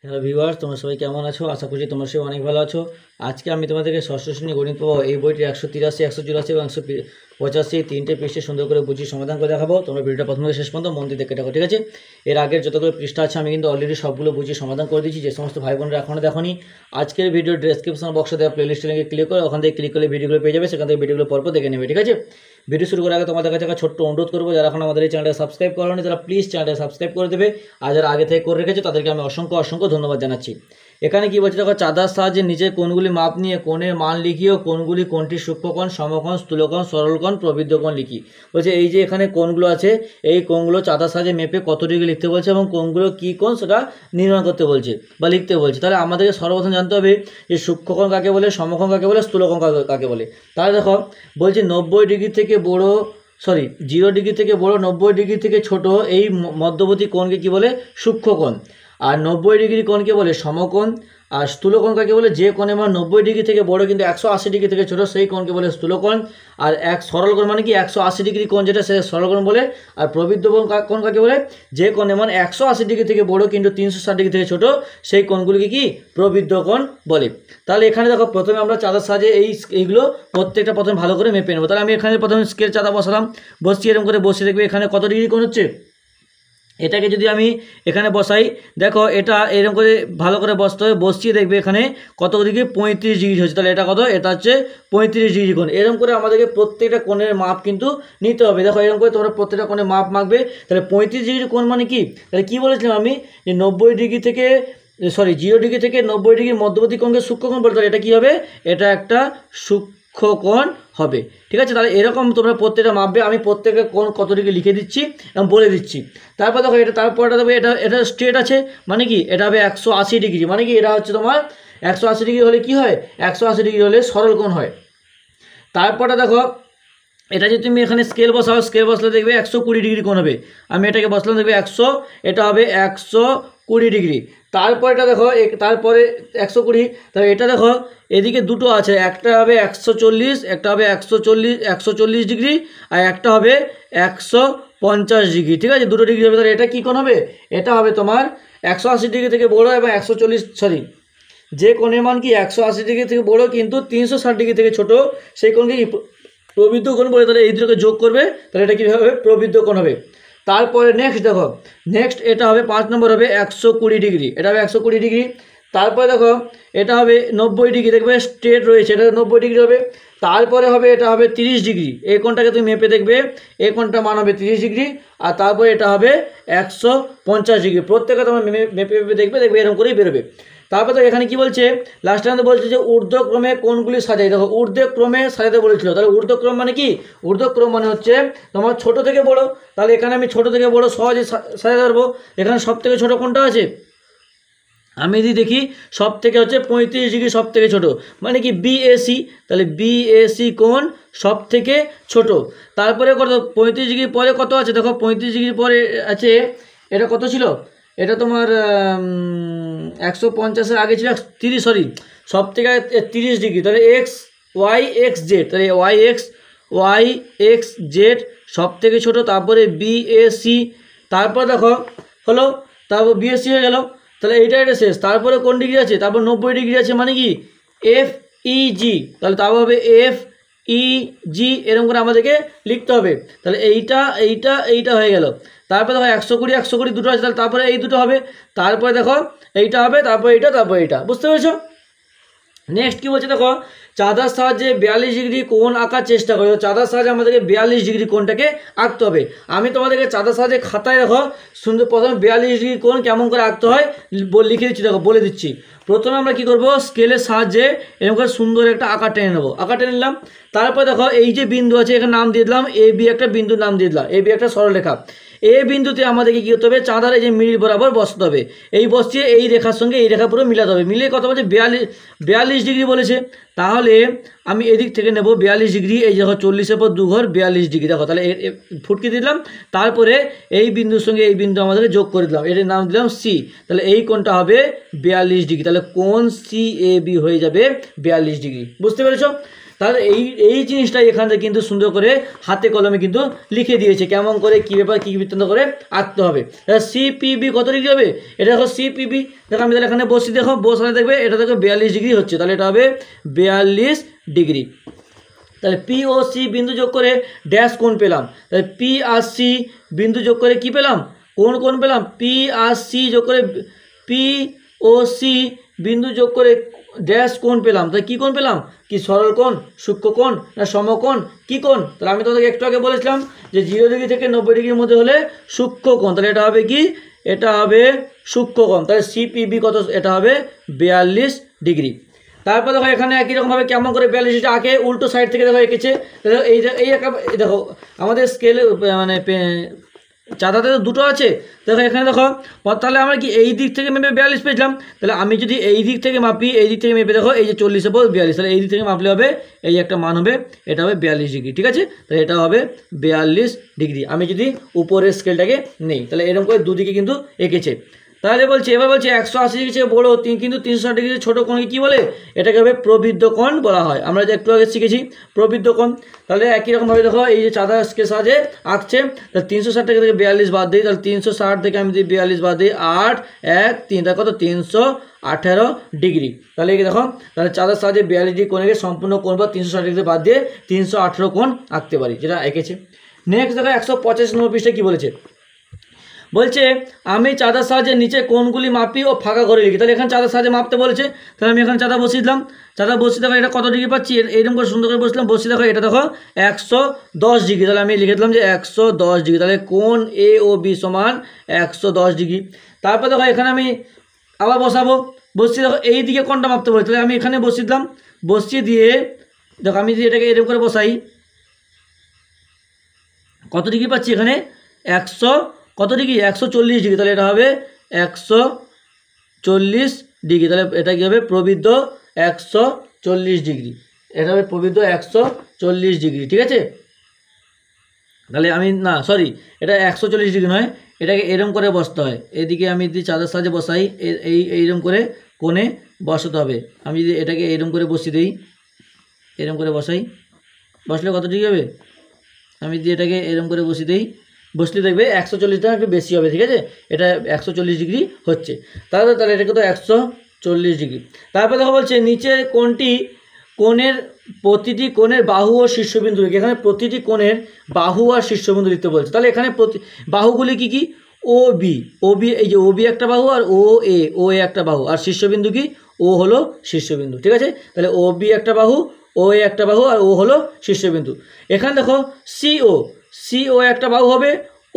Hello viewers, তোমরা সবাই কেমন আছো? আশা করছি তোমরা সবাই অনেক ভালো আছো। আজকে আমি তোমাদেরকে ষষ্ঠ শ্রেণী গণিত প্রবাহ এই বইটির 183, 184 এবং 185 তিনটে পৃষ্ঠে সুন্দর করে বুঝিয়ে সমাধান করে দেখাবো। তোমরা ভিডিওটা প্রথম থেকে শেষ পর্যন্ত মন দিয়ে দেখে দেখো, ঠিক আছে? এর আগের যতগুলো পৃষ্ঠা আছে আমি কিন্তু অলরেডি সবগুলো বুঝিয়ে সমাধান করে দিয়েছি। যে সমস্ত ভাই বোনরা এখনও দেখোনি, আজকের ভিডিও ডেসক্রিপশন বক্সে দেওয়া প্লেলিস্টে লিঙ্কে ক্লিক করে ওখান থেকে ক্লিক করলে ভিডিওগুলো পেয়ে যাবে। সেখান থেকে ভিডিওগুলো পরপর দেখে নেবে, ঠিক আছে? ভিডিও শুরু করার আগে তোমাদের কাছে একটা ছোট্ট অনুরোধ করবো, যারা এখন আমাদের এই চ্যানেলটা সাবস্ক্রাইব করোনি তারা প্লিজ চ্যানেলটা সাবস্ক্রাইব করে দেবে। আর যারা আগে থেকে করে রেখেছে তাদেরকে আমি অসংখ্য ধন্যবাদ জানাচ্ছি। এখানে কি বলছে দেখো, চাঁদার সাহায্যে নিচে কোণগুলি মাপ নিয়ে কোণের মান লিখিও। কোণগুলি কোণটি সূক্ষ্মকোণ, সমকোণ, স্থূলকোণ, সরলকোণ, প্রবৃদ্ধকোণ লিখি। বলছে এই যে এখানে কোণগুলো আছে, এই কোণগুলো চাঁদার সাহায্যে মেপে কত ডিগ্রি লিখতে বলছে এবং কোণগুলো কী কোণ সেটা নির্ণয় করতে বলছে বা লিখতে বলছে। তাহলে আমাদেরকে সর্বপ্রথম জানতে হবে যে সূক্ষ্মকোণ কাকে বলে, সমকোণ কাকে বলে, স্থূলকোণ কাকে বলে। তাহলে দেখো বলছে 90 ডিগ্রি থেকে বড় 0 ডিগ্রি থেকে বড়, 90 ডিগ্রি থেকে ছোট এই মধ্যবর্তী কোণকে কি বলে? সূক্ষ্মকোণ। আর 90 ডিগ্রি কোণকে বলে সমকোণ। আর স্থূলকোণ কাকে বলে? যে কোণে মানে 90 ডিগ্রি থেকে বড় কিন্তু 180 ডিগ্রি থেকে ছোট সেই কোণকে বলে স্থূলকোণ। আর সরলকোণ মানে কি 180 ডিগ্রি কোণ যেটা সে সরলকোণ বলে। আর প্রবৃদ্ধ কোণ কাকে বলে? যে কোণে মানে 180 ডিগ্রি থেকে বড় কিন্তু 360 ডিগ্রি থেকে ছোট সেই কোণগুলিকে কি? প্রবৃদ্ধ কোণ বলে। তাহলে এখানে দেখো প্রথমে আমরা চাঁদার সাহায্যে এইগুলো প্রত্যেকটা প্রথমে ভালো করে মেপে নেবো। তাহলে আমি এখানে প্রথমে স্কেল চাঁদা বসালাম, বসিয়ে এরকম করে বসিয়ে দেখবে এখানে কত ডিগ্রি কোণ হচ্ছে। এটাকে যদি আমি এখানে বসাই, দেখো এটা এরকম করে ভালো করে বসতে হবে, বসিয়ে দেখবে এখানে কত ডিগ্রি? 35 ডিগ্রি হচ্ছে। তাহলে এটা কত? এটা হচ্ছে 35 ডিগ্রি কোণ। এরকম করে আমাদেরকে প্রত্যেকটা কোণের মাপ কিন্তু নিতে হবে। দেখো এরকম করে তোমরা প্রত্যেকটা কোণের মাপ মাপবে। তাহলে 35 ডিগ্রি কোণ মানে কি? তাহলে কী বলেছিলাম আমি? যে 0 ডিগ্রি থেকে 90 ডিগ্রির মধ্যবর্তী কোণকে সূক্ষ্মকোণ বলতে হবে। এটা কী হবে? এটা একটা সূক্ষ্মকোণ হবে, ঠিক আছে? তাহলে এরকম তোমরা প্রত্যেকটা মাপবে। আমি প্রত্যেকের কোণ কত ডিগ্রি লিখে দিচ্ছি এবং বলে দিচ্ছি। তারপর দেখো এটা তারপরটা দেবে, এটা স্ট্রেট আছে মানে কি? এটা হবে 180 ডিগ্রি, মানে কি? এটা হচ্ছে তোমার 180 ডিগ্রি হলে কি হয়? 180 ডিগ্রি হলে সরল কোণ হয়। তারপরটা দেখো এটা যদি তুমি এখানে স্কেল বসাও, স্কেল বসলে দেখবে 120 ডিগ্রি কোণ হবে। আমি এটাকে বসলাম, দেখবে 100, এটা হবে 120 ডিগ্রি। তারপর এটা দেখো, তারপরে 120, তাহলে এটা দেখো এদিকে দুটো আছে, একটা হবে 140, একটা হবে 140 ডিগ্রি, আর একটা হবে 150 ডিগ্রি, ঠিক আছে? দুটো ডিগ্রি হবে। তাহলে এটা কী কোণ হবে? এটা হবে তোমার 180 ডিগ্রি থেকে বড় এবং 140 যে কোণের মান কি 180 ডিগ্রি থেকে বড় কিন্তু 360 ডিগ্রি থেকে ছোট সেই কোণকে প্রবৃদ্ধ কোণ বলে। তাহলে এই দুটোকে যোগ করবে, তাহলে এটা কীভাবে হবে? প্রবৃদ্ধ কোণ হবে। তারপরে নেক্সট দেখো, নেক্সট এটা হবে 5 নম্বর হবে 120 ডিগ্রি, এটা হবে 120 ডিগ্রি। তারপরে দেখো এটা হবে 90 ডিগ্রি, দেখবে স্ট্রেট রয়েছে, এটা 90 ডিগ্রি হবে। তারপরে হবে এটা হবে 30 ডিগ্রি, এই কোণটাকে তুমি মেপে দেখবে, এই কোণটা মান হবে 30 ডিগ্রি। আর তারপরে এটা হবে 150 ডিগ্রি। প্রত্যেকে তোমার মেপে মেপে দেখবে, দেখবে এরকম করেই বেরোবে। তারপর তো এখানে কি বলছে, লাস্ট টাইমে বলছে যে ঊর্ধ্বক্রমে কোণগুলি সাজাই। দেখো ঊর্ধ্বক্রমে সাজাতে বলেছিল। তাহলে ঊর্ধ্বক্রম মানে কি? ঊর্ধ্বক্রম মানে হচ্ছে তোমার ছোট থেকে বড়। তাহলে এখানে আমি ছোট থেকে বড় সহজে সাজাতে পারবো। এখানে সব থেকে ছোটো কোনটা আছে? আমি যদি দেখি সব থেকে হচ্ছে 35 ডিগ্রি সব থেকে ছোটো, মানে কি বিএসি। তাহলে বিএসি কোণ সব থেকে ছোট। তারপরে কত? 35 ডিগ্রির পরে কত আছে? দেখো 35 ডিগ্রির পরে আছে, এটা কত ছিল? এটা তোমার 150-এর আগে ছিল 30, সব থেকে 30 ডিগ্রি। তাহলে ওয়াই এক্স জেড, তাহলে ওয়াই এক্স জেড সব থেকে ছোটো। তারপরে বিএসি, তারপর দেখো হলো, তারপর বিএসসি হয়ে গেল। তাহলে এইটা শেষ। তারপরে কোন ডিগ্রি আছে? তারপর 90 ডিগ্রি আছে, মানে কি এফ ইজি। তাহলে তারপর হবে এফ ইজি, এরকম করে আমাদেরকে লিখতে হবে। তাহলে এইটা হয়ে গেল। তারপরে দেখো 120 দুটো আছে, তাহলে তারপরে এই দুটো হবে। তারপরে দেখো এইটা হবে, তারপর এইটা, বুঝতে পেরেছো? নেক্সট কি বলছে দেখো, চাঁদার সাহায্যে 42 ডিগ্রি কোণ আঁকার চেষ্টা করো। চাঁদার সাহায্যে আমাদেরকে 42 ডিগ্রি কোণটাকে আঁকতে হবে। আমি তোমাদেরকে চাঁদার সাহায্যে খাতায় দেখো সুন্দর প্রথমে 42 ডিগ্রি কোণ কেমন করে আঁকতে হয় লিখে দিচ্ছি, দেখো বলে দিচ্ছি। প্রথমে আমরা কি করব, স্কেলের সাহায্যে এরকম করে সুন্দর একটা আকার টেনে নেবো। আকার টেনে নিলাম। তারপর দেখো এই যে বিন্দু আছে এখানে নাম দিয়ে দিলাম এ বি, একটা বিন্দুর নাম দিয়ে দিলাম এ বি, একটা সরলরেখা। এ বিন্দুতে আমাদেরকে কী করতে হবে? চাঁদার এই যে মিডিল বরাবর বসাতে হবে। এই বসিয়ে এই রেখার সঙ্গে এই রেখা পুরো মিলাতে হবে। মিলিয়ে কত বলছে? 42 ডিগ্রি বলেছে। তাহলে আমি এদিক থেকে নেব 42 ডিগ্রি, এই দেখো 40-এর পর 2 ঘর 42 ডিগ্রি। দেখো তাহলে ফুটকে দিলাম। তারপরে এই বিন্দুর সঙ্গে এই বিন্দু আমাদেরকে যোগ করে দিলাম, এটার নাম দিলাম সি। তাহলে এই কোণটা হবে 42 ডিগ্রি। তাহলে কোণ সি এ বি হয়ে যাবে 42 ডিগ্রি। বুঝতে পেরেছ? তাহলে এই জিনিসটা এখানে কিন্তু সুন্দর করে হাতে কলমে কিন্তু লিখে দিয়েছে কেমন করে কী ব্যাপার কী বৃত্তান্ত করে আঁকতে হবে। সিপিবি কত ডিগ্রি হবে, এটা দেখো সিপিবি, দেখো আমি তাহলে এখানে বসি, দেখো বসালে দেখবে এটা দেখো 42 ডিগ্রি হচ্ছে, তাহলে এটা হবে 42 ডিগ্রি। তাহলে পি ও সি বিন্দু যোগ করে ড্যাশ কোণ পেলাম, তাহলে পি আর সি বিন্দু যোগ করে কি পেলাম, কোণ পেলাম, পি আর সি যোগ করে পি ও সি বিন্দু যোগ করে ড্যাশ কোণ পেলাম। তাহলে কী কোণ পেলাম, কি সরল কোণ, সূক্ষ্ম কোণ না সমকোণ, কী কোণ? তাহলে আমি তোমাদেরকে একটু আগে বলেছিলাম যে 0 ডিগ্রি থেকে 90 ডিগ্রির মধ্যে হলে সূক্ষ্ম কোণ, তাহলে এটা হবে কি, এটা হবে সূক্ষ্ম কোণ। তাহলে সিপিবি কত, এটা হবে 42 ডিগ্রি। তারপর দেখো এখানে একই রকমভাবে কেমন করে 42 ডিগ্রি আঁকে, উল্টো সাইড থেকে দেখো এঁকেছে। এই দেখো আমাদের স্কেলে মানে চাঁদাতে তো দুটো আছে, দেখো এখানে দেখো, তাহলে আমরা কি এই দিক থেকে মেপে 42 পেয়েছিলাম, তাহলে আমি যদি এই দিক থেকে মাপি, এই দিক থেকে মেপে দেখো এই যে 40 এর পর 42, তাহলে এই দিক থেকে মাপলে হবে এই একটা মান হবে, এটা হবে 42 ডিগ্রি, ঠিক আছে। তাহলে এটা হবে 42 ডিগ্রি আমি যদি উপরের স্কেলটাকে নেই, তাহলে এরকম করে দুদিকে কিন্তু এঁকেছে। তাহলে বলছে, এবার বলছে 180 ডিগ্রি চেয়ে বড় কিন্তু 360 ডিগ্রি ছোট কোণকে কী বলে, এটাকে হবে প্রবৃদ্ধ কোণ বলা হয়। আমরা যে একটু আগে শিখেছি প্রবৃদ্ধ কোণ। তাহলে একই রকমভাবে দেখো এই যে চাঁদা স্কেল সাহায্যে আঁকছে, তাহলে 360 থেকে 42 বাদ দিই, তাহলে 360 থেকে আমি যদি 42 বাদ দিই 8 1 3, তাহলে কত 318 ডিগ্রি। তাহলে এই দেখো, তাহলে চাঁদার সাহায্যে 42 ডিগ্রি কোণকে সম্পূর্ণ কোণ বা 360 ডিগ্রি বাদ দিয়ে 318 কোণ আঁকতে পারি, যেটা এঁকেছে। নেক্সট দেখো 185 নম্বর পৃষ্ঠায় কী বলেছে, বলছে আমি চাঁদার সাহায্যে নিচে কোণগুলি মাপি ও ফাঁকা করে লিখি। তাহলে এখানে চাঁদার সাহায্যে মাপতে বলেছে, তাহলে আমি এখানে চাঁদা বসিয়ে দিলাম, চাঁদা বসিয়ে দেখো এটা কত ডিগ্রি পাচ্ছি, এইরকম করে সুন্দর করে বসলাম, বসিয়ে দেখো এটা দেখো 110 ডিগ্রি। তাহলে আমি লিখে দিলাম যে 110 ডিগ্রি, তাহলে কোণ এ ও বি সমান 110 ডিগ্রি। তারপর দেখো এখানে আমি আবার বসাবো, বসিয়ে দেখো এই দিকে কোণটা মাপতে বলে, তাহলে আমি এখানে বসিয়ে দিলাম, বসিয়ে দিয়ে দেখো আমি যদি এটাকে এরকম করে বসাই, কত ডিগ্রি পাচ্ছি এখানে, 100 কত ডিগ্রি, 140 ডিগ্রি, তাহলে এটা হবে 140 ডিগ্রি। তাহলে এটা কী হবে, প্রবৃদ্ধ 140 ডিগ্রি, এটা হবে প্রবৃদ্ধ 140 ডিগ্রি, ঠিক আছে। তাহলে আমি না সরি, এটা 140 ডিগ্রি নয়, এটাকে এরকম করে বসতে হয়, এদিকে আমি যদি চাঁদের সাহায্যে বসাই এইরকম করে কোণে বসাতে হবে। আমি যদি এটাকে এরকম করে বসিয়ে দিই, এরকম করে বসাই, বসলে কত ডিগ্রি হবে, আমি যদি এটাকে এরকম করে বসিয়ে দিই, বসলে দেখবে 140টা একটু বেশি হবে, ঠিক আছে, এটা 140 ডিগ্রি হচ্ছে। তাহলে এটাকে তো 140 ডিগ্রি। তারপর দেখো বলছে নিচের কোণের প্রতিটি কোণের বাহু ও শীর্ষবিন্দু, এখানে প্রতিটি কোণের বাহু আর শীর্ষবিন্দু লিখতে বলছে। তাহলে এখানে বাহুগুলি কি কি, ও বি, এই যে ও বি একটা বাহু, আর ও এ একটা বাহু, আর শীর্ষবিন্দু কি, ও হলো শীর্ষবিন্দু, ঠিক আছে। তাহলে ও বি একটা বাহু, ও এ একটা বাহু, আর ও হলো শীর্ষবিন্দু। এখানে দেখো সিও একটা বাহু হবে,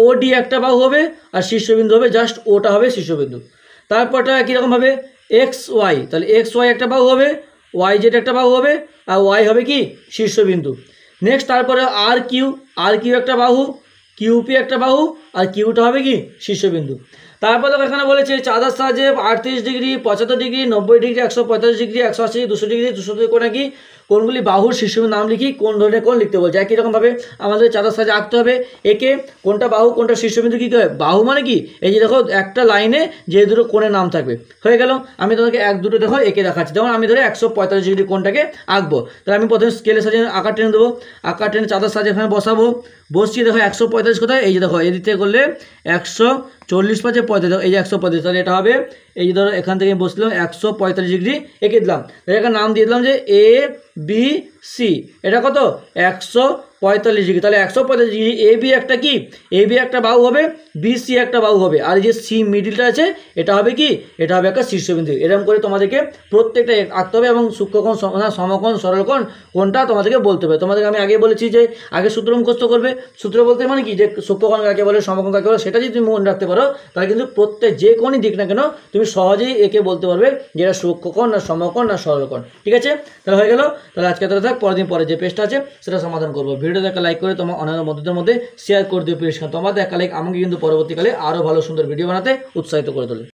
ও ডি একটা বাহু হবে, আর শীর্ষবিন্দু হবে জাস্ট ওটা হবে শীর্ষবিন্দু। তারপরটা কীরকম হবে, এক্স ওয়াই, তাহলে এক্স ওয়াই একটা বাহু হবে, ওয়াই জেড একটা বাহু হবে, আর ওয়াই হবে কি শীর্ষবিন্দু। নেক্সট তারপরে আর কিউ একটা বাহু, কিউপি একটা বাহু, আর কিউটা হবে কি শীর্ষবিন্দু। তারপর দেখো এখানে বলেছে চাঁদার সাহায্যে 38 degree 75 degree 90 degree 145 degree 180 200 degree 200 degree কোণে কি কোণগুলি বাহুর শীর্ষবিন্দু নাম লিখি, কোন ধরনের কোণ লিখতে বলছে। একই রকমভাবে আমাদের চাঁদার সাহায্যে আঁকতে হবে, একে কোনটা বাহু কোনটা শীর্ষবিন্দু কী হয়, বাহু মানে কি এই যে দেখো একটা লাইনে যে দুটো কোণের নাম থাকবে, হয়ে গেল। আমি তোমাকে এক দুটো দেখো একে দেখাচ্ছি, যেমন আমি ধরে 145 ডিগ্রি কোণটাকে আঁকবো, তাহলে আমি প্রথমে স্কেলের সাহায্যে আঁকা টেনে দেবো, আঁকা টেনে চাঁদার সাহায্যে এখানে বসাবো, বসিয়ে দেখো 145 কোথায়, এই যে দেখো এদিক থেকে করলে 140 পাঁচে 45, এই যে 145, তাহলে এটা হবে এই যে ধরো এখান থেকে বসলাম 145 ডিগ্রি এঁকে দিলাম, এখানে নাম দিয়ে দিলাম যে এ বি সি, এটা কত 145 ডিগ্রি। তাহলে 145 ডিগ্রি এ বি একটা কি, এ বি একটা বাহু হবে, বি সি একটা বাহু হবে, আর এই যে সি মিডিলটা আছে এটা হবে কি, এটা হবে একটা শীর্ষবিন্দু। এরকম করে তোমাদেরকে প্রত্যেকটা আঁকতে হবে, এবং সূক্ষ্মকোণ সমকোণ সরলকোণ কোনটা তোমাদেরকে বলতে হবে। তোমাদেরকে আমি আগে বলেছি যে আগে সূত্র মুখস্থ করবে, সূত্র বলতে মানে কি যে সূক্ষ্মকোণ কাকে বলে সমকোণ কাকে বলে, সেটা যদি তুমি মনে রাখতে পারো তাহলে কিন্তু প্রত্যেক যে কোণই দিক না কেন তুমি সহজেই একে বলতে পারবে যে এটা সূক্ষ্মকোণ না সমকোণ না সরলকোণ, ঠিক আছে। তাহলে হয়ে গেল। তাহলে আজকে তাহলে থাক, পরের দিন পরে যে পেজটা আছে সেটা সমাধান করবো। ভিডিওটা একটা লাইক করে তোমার অন্যান্য বন্ধুদের মধ্যে শেয়ার করে দিও প্লিজ, তোমাদের একটা লাইক আমাকে কিন্তু পরবর্তীকালে আরও ভালো সুন্দর ভিডিও বানাতে উৎসাহিত করে তোলে।